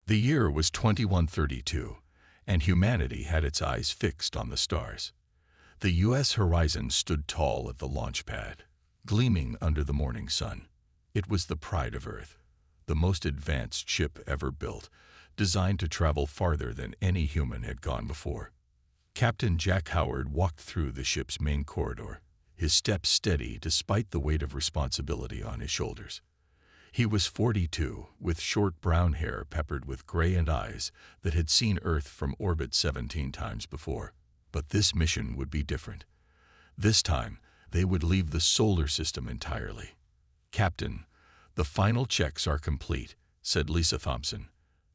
The year was 2132, and humanity had its eyes fixed on the stars. The U.S. horizon stood tall at the launch pad, gleaming under the morning sun. It was the pride of Earth, the most advanced ship ever built, designed to travel farther than any human had gone before. Captain Jack Howard walked through the ship's main corridor, his steps steady despite the weight of responsibility on his shoulders. He was 42, with short brown hair peppered with gray and eyes that had seen Earth from orbit 17 times before. But this mission would be different. This time, they would leave the solar system entirely. "Captain, the final checks are complete," said Lisa Thompson,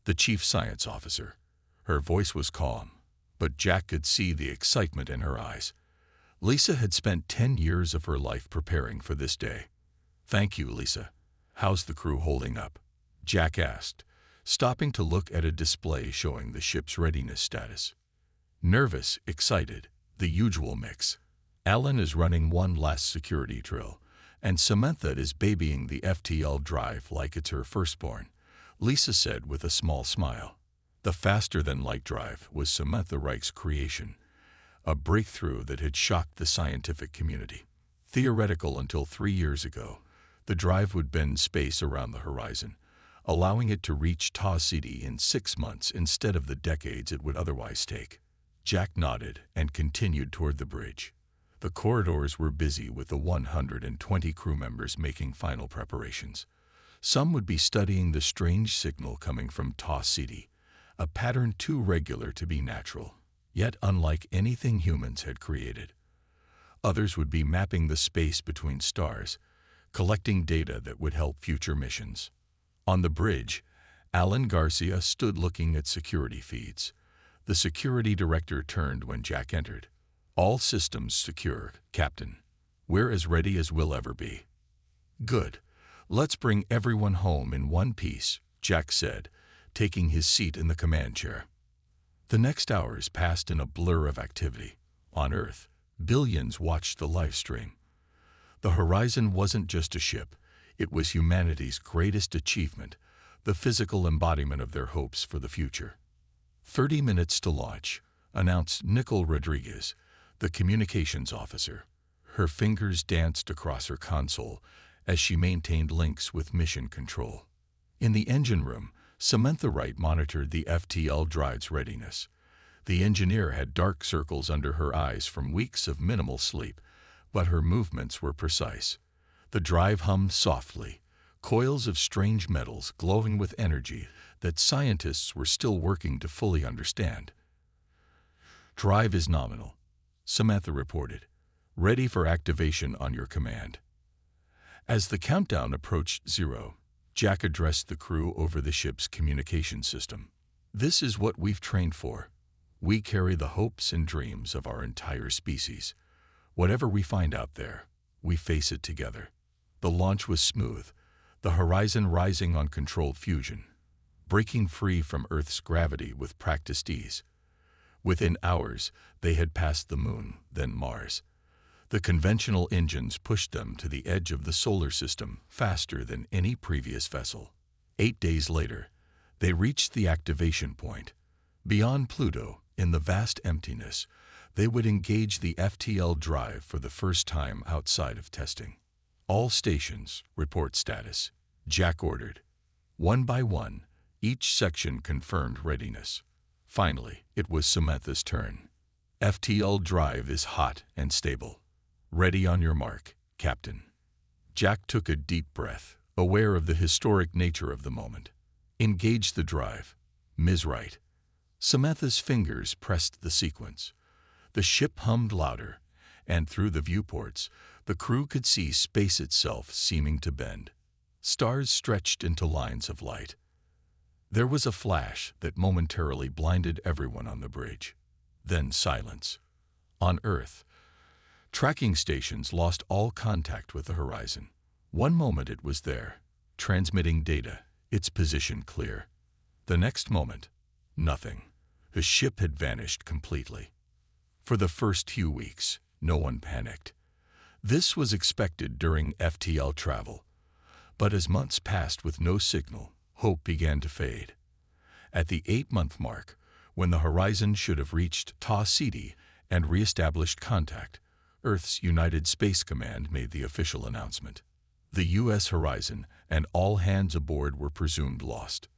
the chief science officer. Her voice was calm, but Jack could see the excitement in her eyes. Lisa had spent 10 years of her life preparing for this day. "Thank you, Lisa. How's the crew holding up?" Jack asked, stopping to look at a display showing the ship's readiness status. Nervous, excited, the usual mix. Alan is running one last security drill, and Samantha is babying the FTL drive like it's her firstborn, Lisa said with a small smile. The faster-than-light drive was Samantha Reich's creation, a breakthrough that had shocked the scientific community. Theoretical until 3 years ago, the drive would bend space around the horizon, allowing it to reach Taw City in 6 months instead of the decades it would otherwise take. Jack nodded and continued toward the bridge. The corridors were busy with the 120 crew members making final preparations. Some would be studying the strange signal coming from Taw City, a pattern too regular to be natural, yet unlike anything humans had created. Others would be mapping the space between stars, collecting data that would help future missions. On the bridge, Alan Garcia stood looking at security feeds. The security director turned when Jack entered. "All systems secure, Captain. We're as ready as we'll ever be." "Good. Let's bring everyone home in one piece," Jack said, taking his seat in the command chair. The next hours passed in a blur of activity. On Earth, billions watched the live stream. The horizon wasn't just a ship. It was humanity's greatest achievement, the physical embodiment of their hopes for the future. 30 minutes to launch, announced Nicole Rodriguez, the communications officer. Her fingers danced across her console as she maintained links with mission control. In the engine room, Samantha Wright monitored the FTL drive's readiness. The engineer had dark circles under her eyes from weeks of minimal sleep, but her movements were precise. The drive hummed softly, coils of strange metals glowing with energy that scientists were still working to fully understand. "Drive is nominal," Samantha reported. "Ready for activation on your command." As the countdown approached 0, Jack addressed the crew over the ship's communication system. "This is what we've trained for. We carry the hopes and dreams of our entire species. Whatever we find out there, we face it together." The launch was smooth, the horizon rising on controlled fusion, breaking free from Earth's gravity with practiced ease. Within hours, they had passed the Moon, then Mars. The conventional engines pushed them to the edge of the solar system faster than any previous vessel. 8 days later, they reached the activation point. Beyond Pluto, in the vast emptiness, they would engage the FTL drive for the first time outside of testing. "All stations, report status," Jack ordered. One by one, each section confirmed readiness. Finally, it was Samantha's turn. "FTL drive is hot and stable. Ready on your mark, Captain." Jack took a deep breath, aware of the historic nature of the moment. "Engage the drive, Ms. Wright." Samantha's fingers pressed the sequence. The ship hummed louder, and through the viewports, the crew could see space itself seeming to bend. Stars stretched into lines of light. There was a flash that momentarily blinded everyone on the bridge. Then silence. On Earth, tracking stations lost all contact with the horizon. One moment it was there, transmitting data, its position clear. The next moment, nothing. The ship had vanished completely. For the first few weeks, no one panicked. This was expected during FTL travel. But as months passed with no signal, hope began to fade. At the 8-month mark, when the horizon should have reached Ta Ceti and re-established contact, Earth's United Space Command made the official announcement. The U.S. horizon and all hands aboard were presumed lost.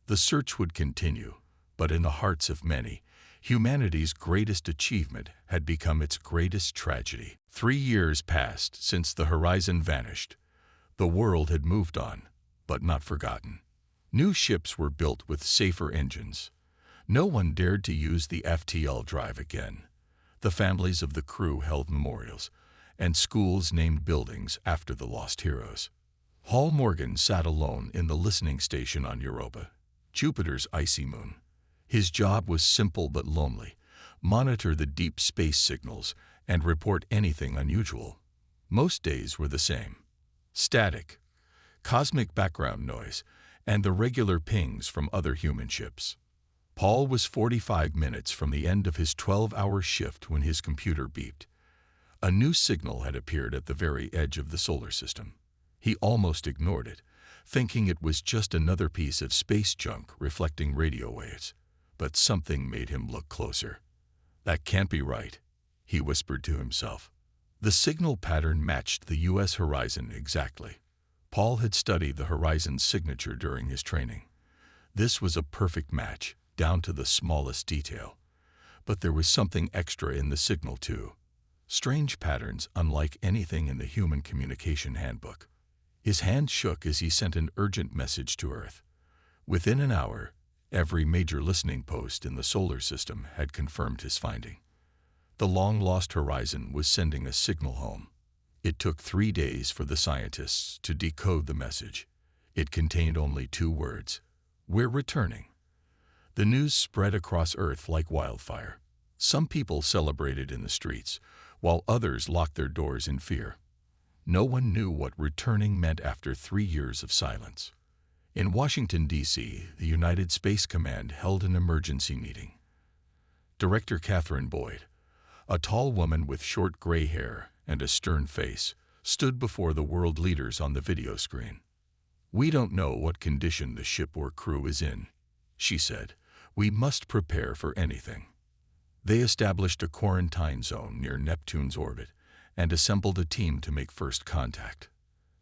The search would continue, but in the hearts of many, humanity's greatest achievement had become its greatest tragedy. 3 years passed since the horizon vanished. The world had moved on, but not forgotten. New ships were built with safer engines. No one dared to use the FTL drive again. The families of the crew held memorials, and schools named buildings after the lost heroes. Hal Morgan sat alone in the listening station on Europa, Jupiter's icy moon. His job was simple but lonely: monitor the deep space signals and report anything unusual. Most days were the same: static, cosmic background noise, and the regular pings from other human ships. Paul was 45 minutes from the end of his 12-hour shift when his computer beeped. A new signal had appeared at the very edge of the solar system. He almost ignored it, thinking it was just another piece of space junk reflecting radio waves. But something made him look closer. "That can't be right," he whispered to himself. The signal pattern matched the U.S. horizon exactly. Paul had studied the horizon's signature during his training. This was a perfect match, down to the smallest detail. But there was something extra in the signal, too. Strange patterns unlike anything in the Human Communication Handbook. His hand shook as he sent an urgent message to Earth. Within an hour, every major listening post in the solar system had confirmed his finding. The long-lost horizon was sending a signal home. It took 3 days for the scientists to decode the message. It contained only 2 words: "We're returning." The news spread across Earth like wildfire. Some people celebrated in the streets, while others locked their doors in fear. No one knew what returning meant after 3 years of silence. In Washington, D.C., the United Space Command held an emergency meeting. Director Catherine Boyd, a tall woman with short gray hair and a stern face, stood before the world leaders on the video screen. "We don't know what condition the ship or crew is in," she said. "We must prepare for anything." They established a quarantine zone near Neptune's orbit and assembled a team to make first contact.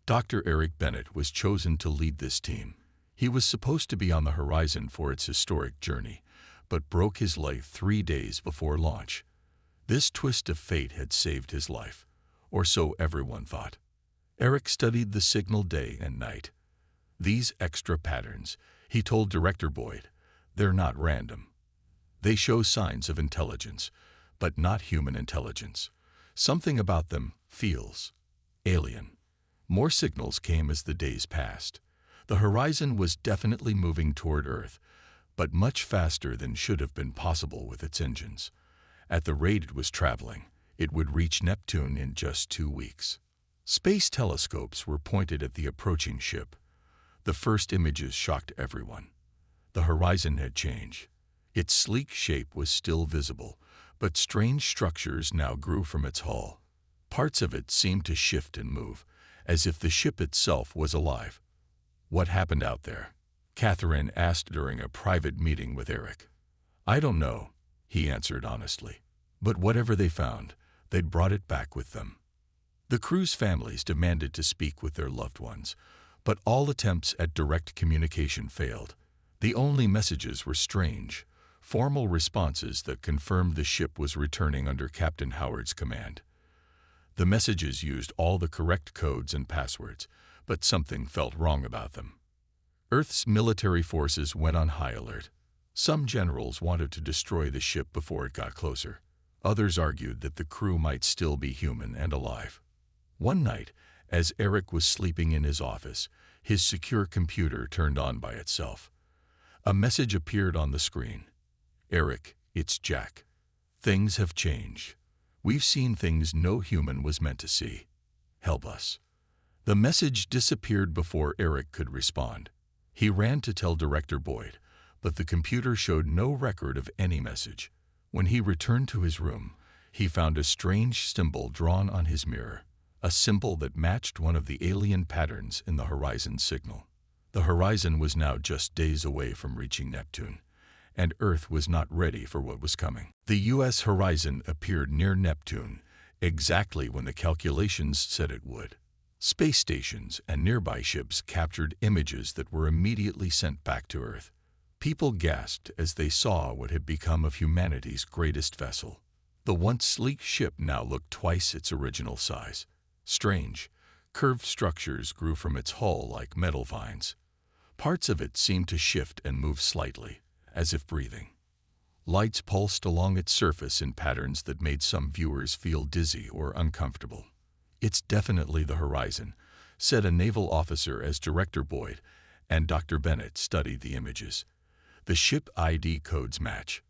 Dr. Eric Bennett was chosen to lead this team. He was supposed to be on the horizon for its historic journey, but broke his leg 3 days before launch. This twist of fate had saved his life, or so everyone thought. Eric studied the signal day and night. "These extra patterns," he told Director Boyd, "they're not random. They show signs of intelligence, but not human intelligence. Something about them feels alien." More signals came as the days passed. The horizon was definitely moving toward Earth, but much faster than should have been possible with its engines. At the rate it was traveling, it would reach Neptune in just 2 weeks. Space telescopes were pointed at the approaching ship. The first images shocked everyone. The horizon had changed. Its sleek shape was still visible, but strange structures now grew from its hull. Parts of it seemed to shift and move, as if the ship itself was alive. "What happened out there?" Catherine asked during a private meeting with Eric. "I don't know," he answered honestly. "But whatever they found, they'd brought it back with them." The crew's families demanded to speak with their loved ones, but all attempts at direct communication failed. The only messages were strange, formal responses that confirmed the ship was returning under Captain Howard's command. The messages used all the correct codes and passwords, but something felt wrong about them. Earth's military forces went on high alert. Some generals wanted to destroy the ship before it got closer. Others argued that the crew might still be human and alive. One night, as Eric was sleeping in his office, his secure computer turned on by itself. A message appeared on the screen. "Eric, it's Jack. Things have changed. We've seen things no human was meant to see. Help us." The message disappeared before Eric could respond. He ran to tell Director Boyd, but the computer showed no record of any message. When he returned to his room, he found a strange symbol drawn on his mirror, a symbol that matched one of the alien patterns in the horizon signal. The horizon was now just days away from reaching Neptune, and Earth was not ready for what was coming. The U.S. horizon appeared near Neptune, exactly when the calculations said it would. Space stations and nearby ships captured images that were immediately sent back to Earth. People gasped as they saw what had become of humanity's greatest vessel. The once sleek ship now looked twice its original size. Strange, curved structures grew from its hull like metal vines. Parts of it seemed to shift and move slightly, as if breathing. Lights pulsed along its surface in patterns that made some viewers feel dizzy or uncomfortable. "It's definitely the horizon," said a naval officer as Director Boyd and Dr. Bennett studied the images. "The ship ID codes match.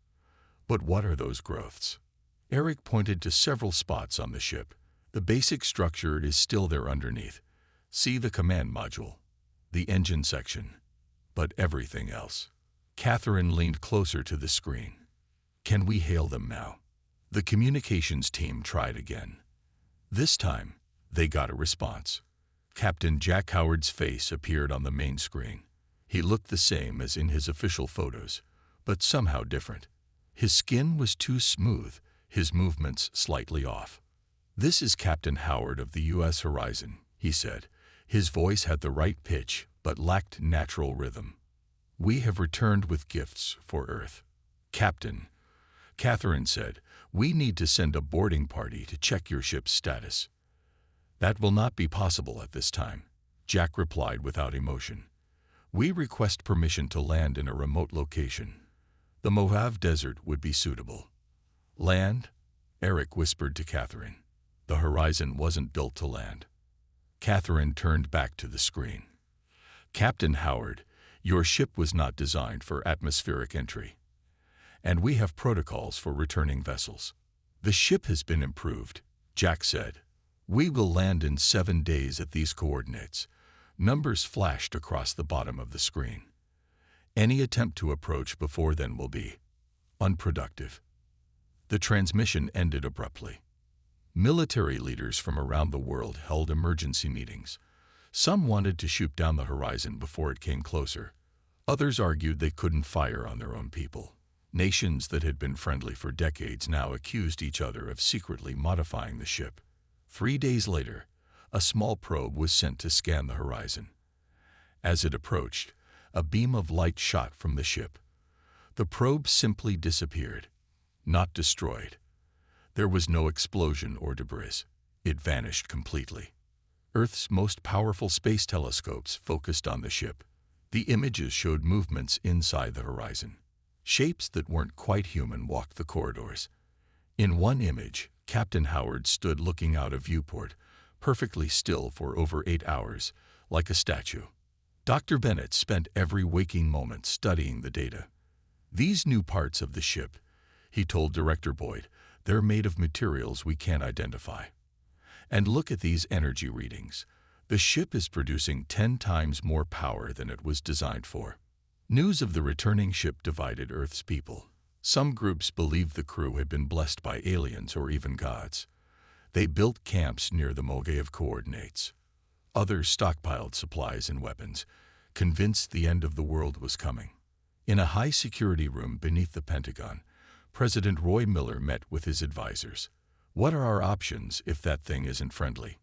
But what are those growths?" Eric pointed to several spots on the ship. "The basic structure is still there underneath. See the command module, the engine section, but everything else." Catherine leaned closer to the screen. "Can we hail them now?" The communications team tried again. This time, they got a response. Captain Jack Howard's face appeared on the main screen. He looked the same as in his official photos, but somehow different. His skin was too smooth, his movements slightly off. "This is Captain Howard of the U.S. Horizon," he said. His voice had the right pitch, but lacked natural rhythm. "We have returned with gifts for Earth." "Captain," Catherine said, "we need to send a boarding party to check your ship's status." "That will not be possible at this time," Jack replied without emotion. "We request permission to land in a remote location. The Mojave Desert would be suitable." "Land?" Eric whispered to Catherine. The horizon wasn't built to land. Catherine turned back to the screen. "Captain Howard, your ship was not designed for atmospheric entry. And we have protocols for returning vessels." "The ship has been improved," Jack said. "We will land in 7 days at these coordinates." Numbers flashed across the bottom of the screen. "Any attempt to approach before then will be unproductive." The transmission ended abruptly. Military leaders from around the world held emergency meetings. Some wanted to shoot down the horizon before it came closer. Others argued they couldn't fire on their own people. Nations that had been friendly for decades now accused each other of secretly modifying the ship. 3 days later, a small probe was sent to scan the horizon. As it approached, a beam of light shot from the ship. The probe simply disappeared, not destroyed. There was no explosion or debris. It vanished completely. Earth's most powerful space telescopes focused on the ship. The images showed movements inside the horizon. Shapes that weren't quite human walked the corridors. In one image, Captain Howard stood looking out a viewport, perfectly still for over 8 hours, like a statue. Dr. Bennett spent every waking moment studying the data. "These new parts of the ship," he told Director Boyd, "they're made of materials we can't identify. And look at these energy readings. The ship is producing 10 times more power than it was designed for." News of the returning ship divided Earth's people. Some groups believed the crew had been blessed by aliens or even gods. They built camps near the Mojave coordinates. Others stockpiled supplies and weapons, convinced the end of the world was coming. In a high-security room beneath the Pentagon, President Roy Miller met with his advisors. "What are our options if that thing isn't friendly?"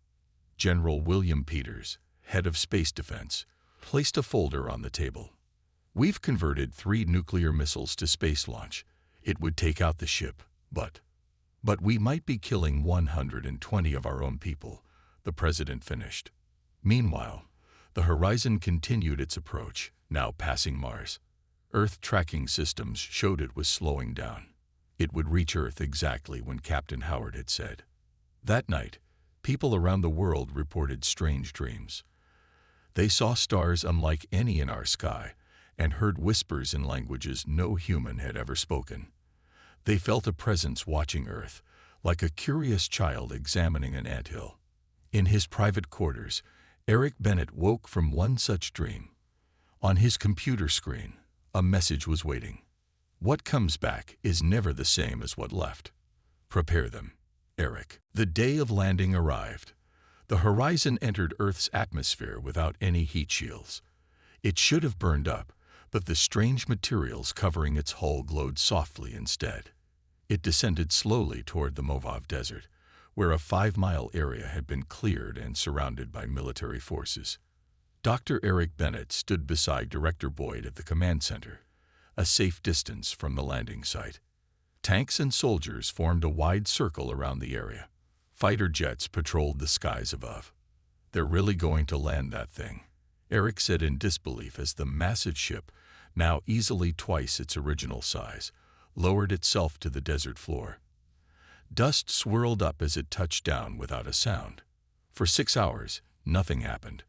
General William Peters, head of space defense, placed a folder on the table. "We've converted 3 nuclear missiles to space launch. It would take out the ship, but we might be killing 120 of our own people," the president finished. Meanwhile, the horizon continued its approach, now passing Mars. Earth tracking systems showed it was slowing down. It would reach Earth exactly when Captain Howard had said. That night, people around the world reported strange dreams. They saw stars unlike any in our sky, and heard whispers in languages no human had ever spoken. They felt a presence watching Earth, like a curious child examining an anthill. In his private quarters, Eric Bennett woke from one such dream. On his computer screen, a message was waiting. "What comes back is never the same as what left. Prepare them, Eric." The day of landing arrived. The horizon entered Earth's atmosphere without any heat shields. It should have burned up, but the strange materials covering its hull glowed softly instead. It descended slowly toward the Mojave Desert, where a 5-mile area had been cleared and surrounded by military forces. Dr. Eric Bennett stood beside Director Boyd at the command center, a safe distance from the landing site. Tanks and soldiers formed a wide circle around the area. Fighter jets patrolled the skies above. "They're really going to land that thing," Eric said in disbelief as the massive ship, now easily twice its original size, lowered itself to the desert floor. Dust swirled up as it touched down without a sound. For 6 hours, nothing happened.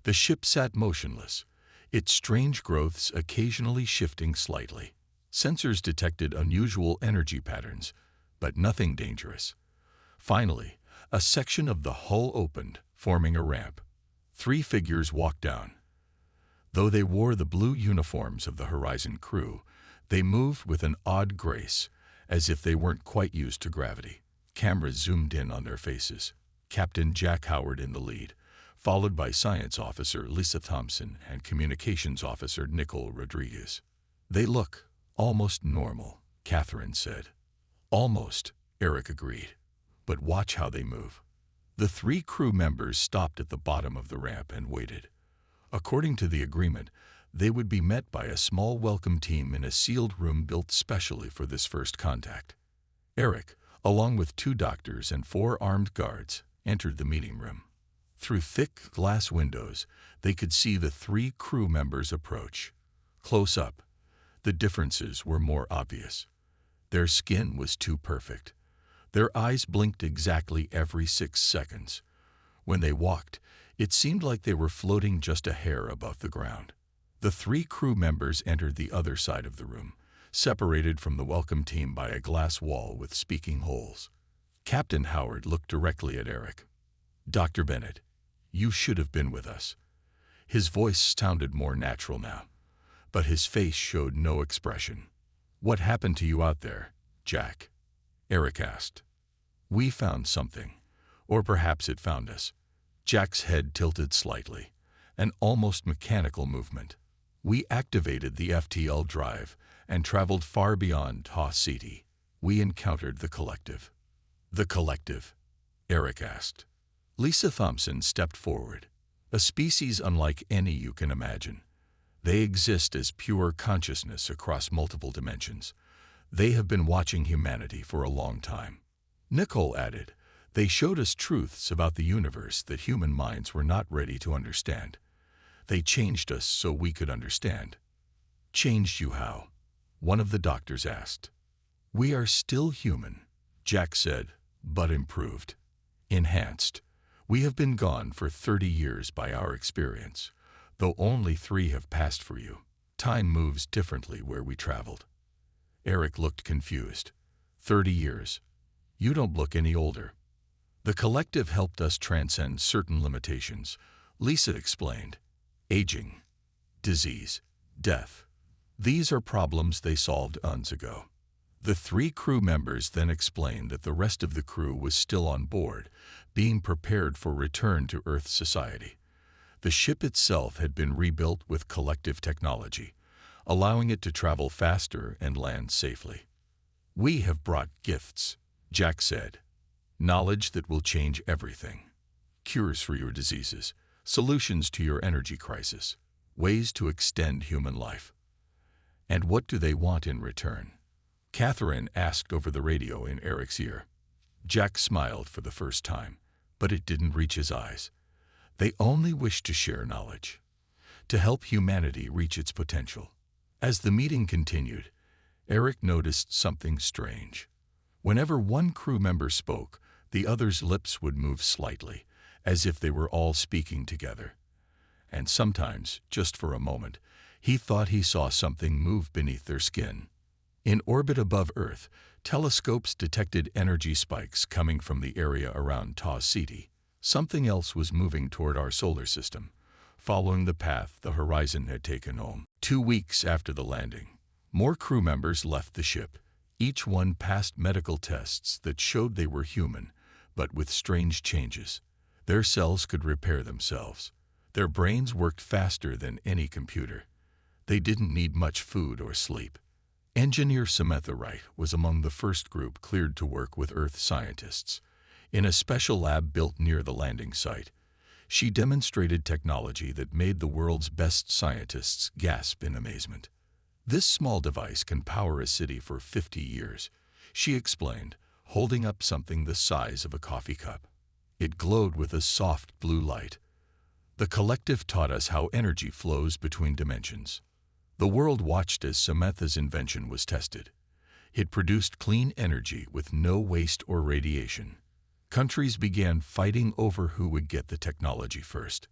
The ship sat motionless, its strange growths occasionally shifting slightly. Sensors detected unusual energy patterns, but nothing dangerous. Finally, a section of the hull opened, forming a ramp. 3 figures walked down. Though they wore the blue uniforms of the Horizon crew, they moved with an odd grace, as if they weren't quite used to gravity. Cameras zoomed in on their faces. Captain Jack Howard in the lead, followed by Science Officer Lisa Thompson and Communications Officer Nicole Rodriguez. "They look almost normal," Catherine said. "Almost," Eric agreed. "But watch how they move." The 3 crew members stopped at the bottom of the ramp and waited. According to the agreement, they would be met by a small welcome team in a sealed room built specially for this first contact. Eric, along with 2 doctors and 4 armed guards, entered the meeting room. Through thick glass windows, they could see the 3 crew members approach. Close up, the differences were more obvious. Their skin was too perfect. Their eyes blinked exactly every 6 seconds. When they walked, it seemed like they were floating just a hair above the ground. The 3 crew members entered the other side of the room, separated from the welcome team by a glass wall with speaking holes. Captain Howard looked directly at Eric. "Dr. Bennett, you should have been with us." His voice sounded more natural now, but his face showed no expression. "What happened to you out there, Jack?" Eric asked. "We found something, or perhaps it found us." Jack's head tilted slightly, an almost mechanical movement. "We activated the FTL drive and traveled far beyond Taw City. We encountered the Collective." "The Collective?" Eric asked. Lisa Thompson stepped forward. "A species unlike any you can imagine. They exist as pure consciousness across multiple dimensions. They have been watching humanity for a long time." Nicole added, "They showed us truths about the universe that human minds were not ready to understand. They changed us so we could understand." "Changed you how?" one of the doctors asked. "We are still human," Jack said, "but improved. Enhanced. We have been gone for 30 years by our experience, though only 3 have passed for you. Time moves differently where we traveled." Eric looked confused. 30 years. You don't look any older." "The Collective helped us transcend certain limitations," Lisa explained. "Aging, disease, death. These are problems they solved eons ago." The 3 crew members then explained that the rest of the crew was still on board, being prepared for return to Earth society. The ship itself had been rebuilt with Collective technology, allowing it to travel faster and land safely. "We have brought gifts," Jack said. "Knowledge that will change everything. Cures for your diseases, solutions to your energy crisis, ways to extend human life." "And what do they want in return?" Catherine asked over the radio in Eric's ear. Jack smiled for the first time, but it didn't reach his eyes. "They only wish to share knowledge, to help humanity reach its potential." As the meeting continued, Eric noticed something strange. Whenever one crew member spoke, the other's lips would move slightly, as if they were all speaking together. And sometimes, just for a moment, he thought he saw something move beneath their skin. In orbit above Earth, telescopes detected energy spikes coming from the area around Taw City. Something else was moving toward our solar system, following the path the Horizon had taken home. 2 weeks after the landing, more crew members left the ship. Each one passed medical tests that showed they were human, but with strange changes. Their cells could repair themselves. Their brains worked faster than any computer. They didn't need much food or sleep. Engineer Samantha Wright was among the first group cleared to work with Earth scientists. In a special lab built near the landing site, she demonstrated technology that made the world's best scientists gasp in amazement. "This small device can power a city for 50 years, she explained, holding up something the size of a coffee cup. It glowed with a soft blue light. The collective taught us how energy flows between dimensions. The world watched as Samantha's invention was tested. It produced clean energy with no waste or radiation. Countries began fighting over who would get the technology first.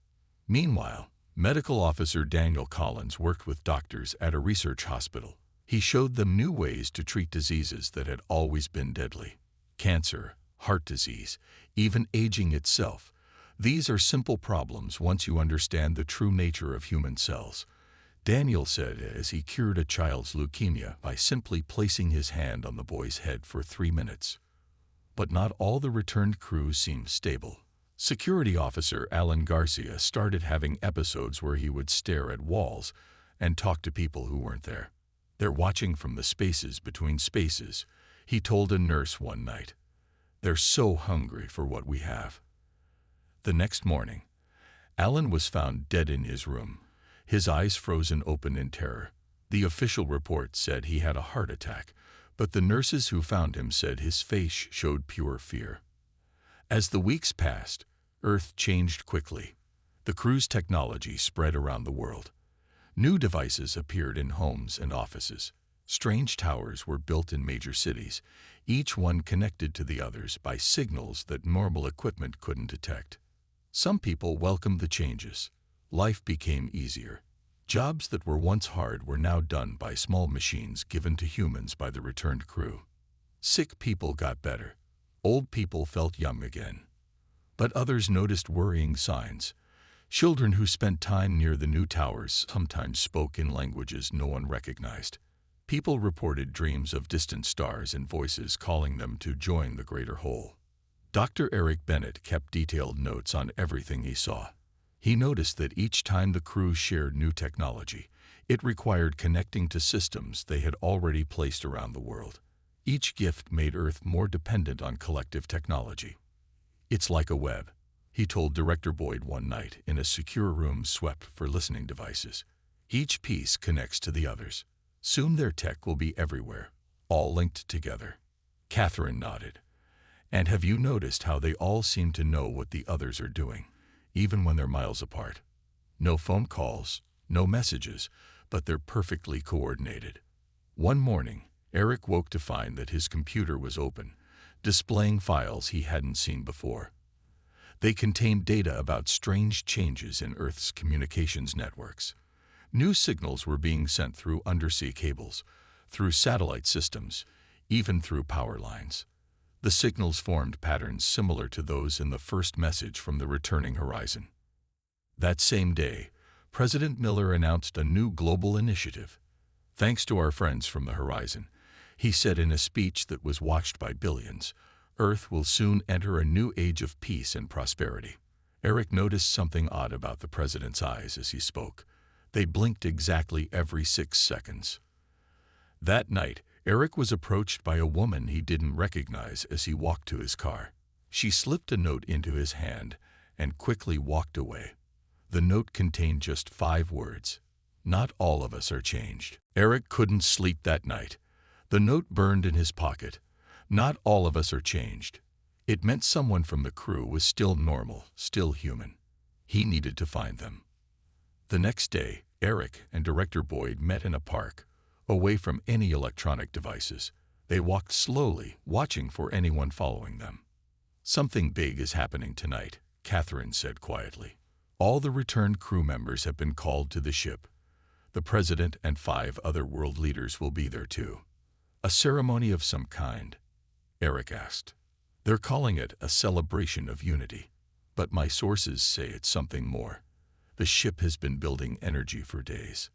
Meanwhile, Medical Officer Daniel Collins worked with doctors at a research hospital. He showed them new ways to treat diseases that had always been deadly. Cancer, heart disease, even aging itself. These are simple problems once you understand the true nature of human cells, Daniel said as he cured a child's leukemia by simply placing his hand on the boy's head for 3 minutes. But not all the returned crew seemed stable. Security Officer Alan Garcia started having episodes where he would stare at walls and talk to people who weren't there. "They're watching from the spaces between spaces," he told a nurse one night. "They're so hungry for what we have." The next morning, Alan was found dead in his room, his eyes frozen open in terror. The official report said he had a heart attack, but the nurses who found him said his face showed pure fear. As the weeks passed, Earth changed quickly. The crew's technology spread around the world. New devices appeared in homes and offices. Strange towers were built in major cities, each one connected to the others by signals that normal equipment couldn't detect. Some people welcomed the changes. Life became easier. Jobs that were once hard were now done by small machines given to humans by the returned crew. Sick people got better. Old people felt young again. But others noticed worrying signs. Children who spent time near the new towers sometimes spoke in languages no one recognized. People reported dreams of distant stars and voices calling them to join the greater whole. Dr. Eric Bennett kept detailed notes on everything he saw. He noticed that each time the crew shared new technology, it required connecting to systems they had already placed around the world. Each gift made Earth more dependent on collective technology. "It's like a web," he told Director Boyd one night in a secure room swept for listening devices. "Each piece connects to the others. Soon their tech will be everywhere, all linked together." Catherine nodded. "And have you noticed how they all seem to know what the others are doing, even when they're miles apart? No phone calls, no messages, but they're perfectly coordinated." One morning, Eric woke to find that his computer was open, displaying files he hadn't seen before. They contained data about strange changes in Earth's communications networks. New signals were being sent through undersea cables, through satellite systems, even through power lines. The signals formed patterns similar to those in the first message from the returning horizon. That same day, President Miller announced a new global initiative. "Thanks to our friends from the horizon," he said in a speech that was watched by billions, "Earth will soon enter a new age of peace and prosperity." Eric noticed something odd about the president's eyes as he spoke. They blinked exactly every 6 seconds. That night, Eric was approached by a woman he didn't recognize as he walked to his car. She slipped a note into his hand and quickly walked away. The note contained just 5 words. "Not all of us are changed." Eric couldn't sleep that night. The note burned in his pocket. Not all of us are changed. It meant someone from the crew was still normal, still human. He needed to find them. The next day, Eric and Director Boyd met in a park, away from any electronic devices. They walked slowly, watching for anyone following them. "Something big is happening tonight," Catherine said quietly. "All the returned crew members have been called to the ship. The president and 5 other world leaders will be there too." "A ceremony of some kind?" Eric asked. "They're calling it a celebration of unity, but my sources say it's something more. The ship has been building energy for days."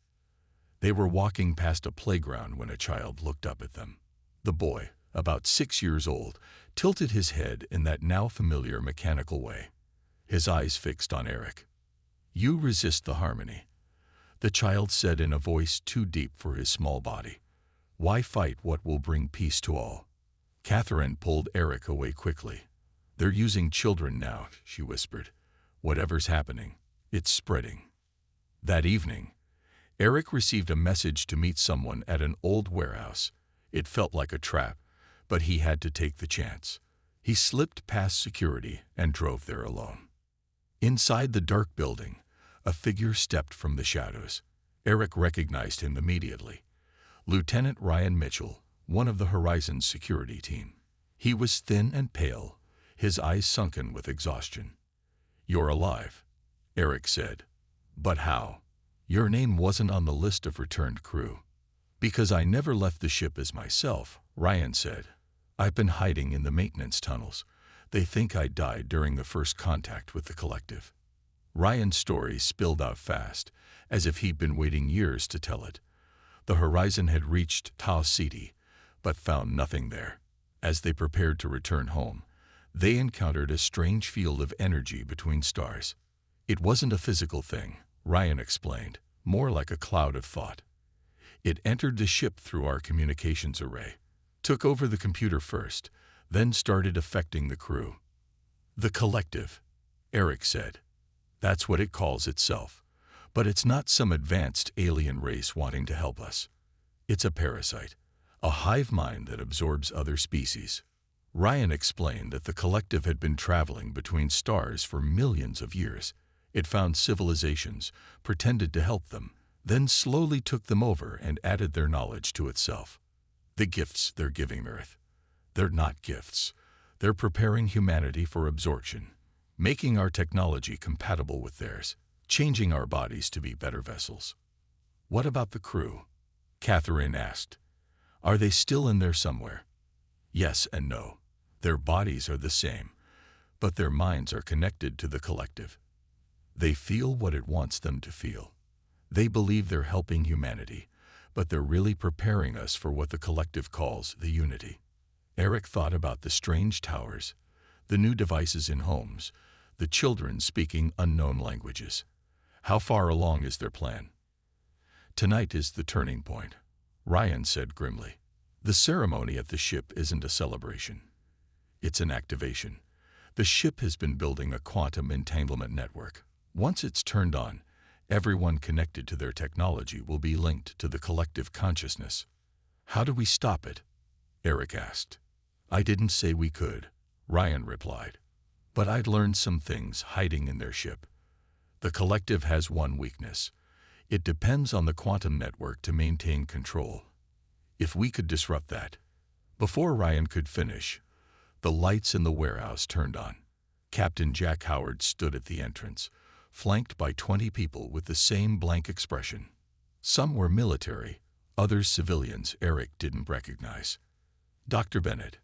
They were walking past a playground when a child looked up at them. The boy, about 6 years old, tilted his head in that now familiar mechanical way, his eyes fixed on Eric. "You resist the harmony." the child said in a voice too deep for his small body. Why fight what will bring peace to all? Catherine pulled Eric away quickly. They're using children now, she whispered. Whatever's happening, it's spreading. That evening, Eric received a message to meet someone at an old warehouse. It felt like a trap, but he had to take the chance. He slipped past security and drove there alone. Inside the dark building, a figure stepped from the shadows. Eric recognized him immediately. Lieutenant Ryan Mitchell, one of the Horizon's security team. He was thin and pale, his eyes sunken with exhaustion. You're alive, Eric said. But how? Your name wasn't on the list of returned crew. Because I never left the ship as myself, Ryan said. I've been hiding in the maintenance tunnels. They think I died during the first contact with the collective. Ryan's story spilled out fast, as if he'd been waiting years to tell it. The Horizon had reached Tau Ceti, but found nothing there. As they prepared to return home, they encountered a strange field of energy between stars. It wasn't a physical thing, Ryan explained, more like a cloud of thought. It entered the ship through our communications array, took over the computer first, then started affecting the crew. The collective, Eric said. That's what it calls itself. But it's not some advanced alien race wanting to help us. It's a parasite, a hive mind that absorbs other species. Ryan explained that the collective had been traveling between stars for millions of years. It found civilizations, pretended to help them, then slowly took them over and added their knowledge to itself. The gifts they're giving Earth. They're not gifts. They're preparing humanity for absorption, making our technology compatible with theirs, changing our bodies to be better vessels. What about the crew? Catherine asked. Are they still in there somewhere? Yes and no. Their bodies are the same, but their minds are connected to the collective. They feel what it wants them to feel. They believe they're helping humanity, but they're really preparing us for what the collective calls the unity. Eric thought about the strange towers, the new devices in homes, the children speaking unknown languages. How far along is their plan? Tonight is the turning point, Ryan said grimly. The ceremony at the ship isn't a celebration. It's an activation. The ship has been building a quantum entanglement network. Once it's turned on, everyone connected to their technology will be linked to the collective consciousness. How do we stop it? Eric asked. I didn't say we could, Ryan replied. But I'd learned some things hiding in their ship. The collective has one weakness. It depends on the quantum network to maintain control. If we could disrupt that. Before Ryan could finish, the lights in the warehouse turned on. Captain Jack Howard stood at the entrance, flanked by 20 people with the same blank expression. Some were military, others civilians Eric didn't recognize. Dr. Bennett.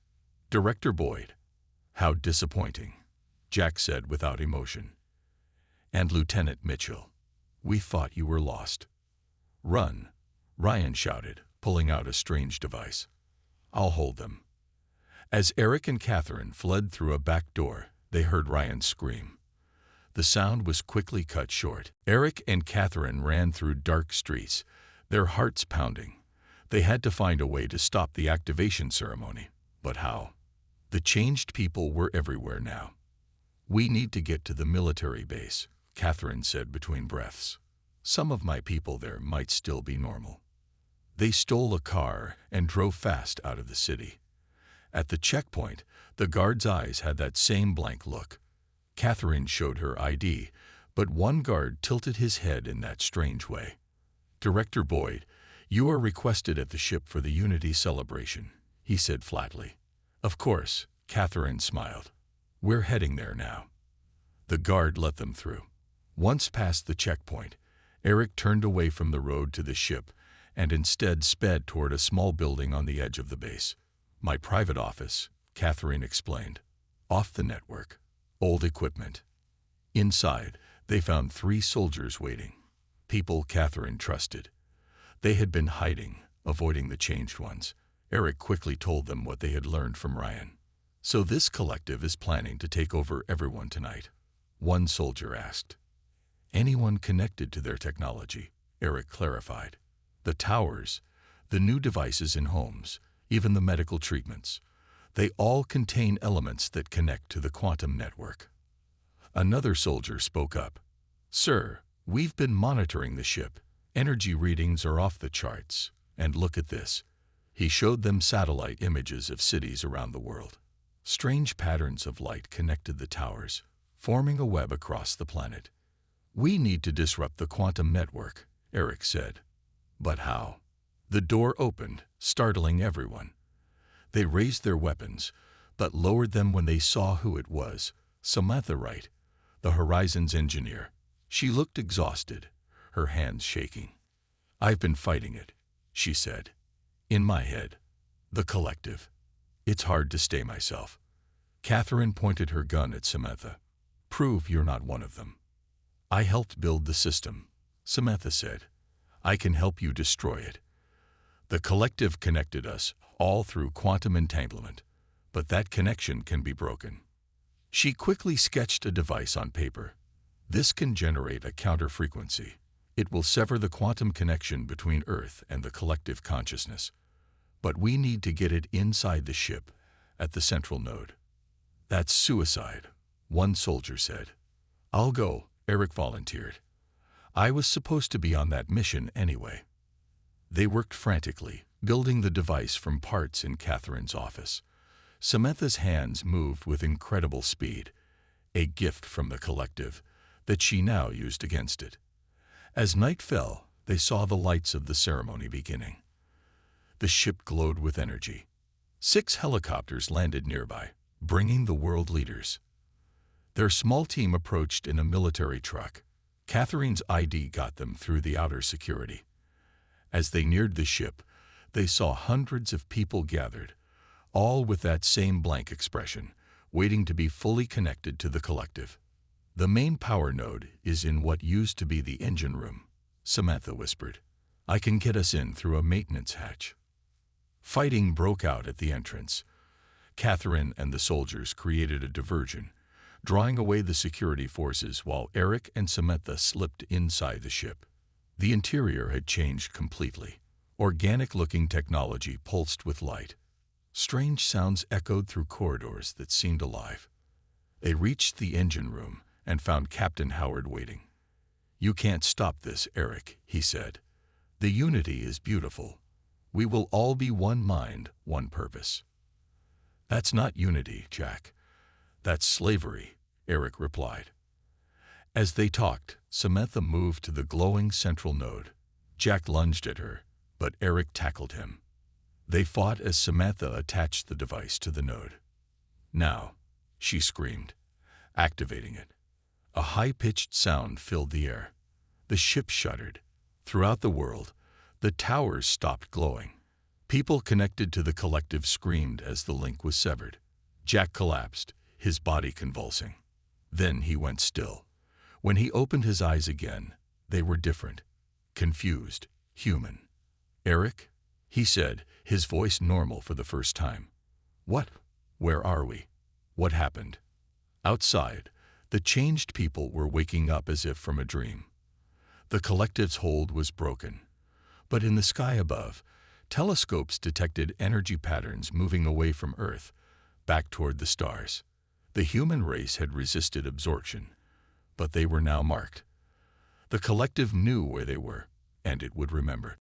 Director Boyd. How disappointing, Jack said without emotion. And Lieutenant Mitchell. We thought you were lost. Run, Ryan shouted, pulling out a strange device. I'll hold them. As Eric and Catherine fled through a back door, they heard Ryan scream. The sound was quickly cut short. Eric and Catherine ran through dark streets, their hearts pounding. They had to find a way to stop the activation ceremony. But how? The changed people were everywhere now. We need to get to the military base, Catherine said between breaths. Some of my people there might still be normal. They stole a car and drove fast out of the city. At the checkpoint, the guard's eyes had that same blank look. Catherine showed her ID, but one guard tilted his head in that strange way. Director Boyd, you are requested at the ship for the Unity celebration, he said flatly. Of course, Catherine smiled. We're heading there now. The guard let them through. Once past the checkpoint, Eric turned away from the road to the ship and instead sped toward a small building on the edge of the base. My private office, Catherine explained. Off the network. Old equipment. Inside, they found 3 soldiers waiting. People Catherine trusted. They had been hiding, avoiding the changed ones. Eric quickly told them what they had learned from Ryan. So this collective is planning to take over everyone tonight? One soldier asked. Anyone connected to their technology, Eric clarified. The towers, the new devices in homes, even the medical treatments, they all contain elements that connect to the quantum network. Another soldier spoke up. Sir, we've been monitoring the ship. Energy readings are off the charts. And look at this. He showed them satellite images of cities around the world. Strange patterns of light connected the towers, forming a web across the planet. We need to disrupt the quantum network, Eric said. But how? The door opened, startling everyone. They raised their weapons, but lowered them when they saw who it was. Samantha Wright, the Horizon's engineer. She looked exhausted, her hands shaking. I've been fighting it, she said. In my head. The collective. It's hard to stay myself. Catherine pointed her gun at Samantha. Prove you're not one of them. I helped build the system, Samantha said. I can help you destroy it. The collective connected us, all through quantum entanglement, but that connection can be broken. She quickly sketched a device on paper. This can generate a counter frequency. It will sever the quantum connection between Earth and the collective consciousness. But we need to get it inside the ship, at the central node. That's suicide, one soldier said. I'll go, Eric volunteered. I was supposed to be on that mission anyway. They worked frantically, building the device from parts in Catherine's office. Samantha's hands moved with incredible speed, a gift from the collective that she now used against it. As night fell, they saw the lights of the ceremony beginning. The ship glowed with energy. 6 helicopters landed nearby, bringing the world leaders. Their small team approached in a military truck. Catherine's ID got them through the outer security. As they neared the ship, they saw hundreds of people gathered, all with that same blank expression, waiting to be fully connected to the collective. The main power node is in what used to be the engine room, Samantha whispered. I can get us in through a maintenance hatch. Fighting broke out at the entrance. Catherine and the soldiers created a diversion, drawing away the security forces while Eric and Samantha slipped inside the ship. The interior had changed completely. Organic-looking technology pulsed with light. Strange sounds echoed through corridors that seemed alive. They reached the engine room and found Captain Howard waiting. You can't stop this, Eric, he said. The unity is beautiful. We will all be one mind, one purpose. That's not unity, Jack. That's slavery, Eric replied. As they talked, Samantha moved to the glowing central node. Jack lunged at her, but Eric tackled him. They fought as Samantha attached the device to the node. Now, she screamed, activating it. A high-pitched sound filled the air. The ship shuddered. Throughout the world, the towers stopped glowing. People connected to the collective screamed as the link was severed. Jack collapsed, his body convulsing. Then he went still. When he opened his eyes again, they were different, confused, human. Eric, he said, his voice normal for the first time. What? Where are we? What happened? Outside, the changed people were waking up as if from a dream. The collective's hold was broken. But in the sky above, telescopes detected energy patterns moving away from Earth, back toward the stars. The human race had resisted absorption, but they were now marked. The collective knew where they were, and it would remember.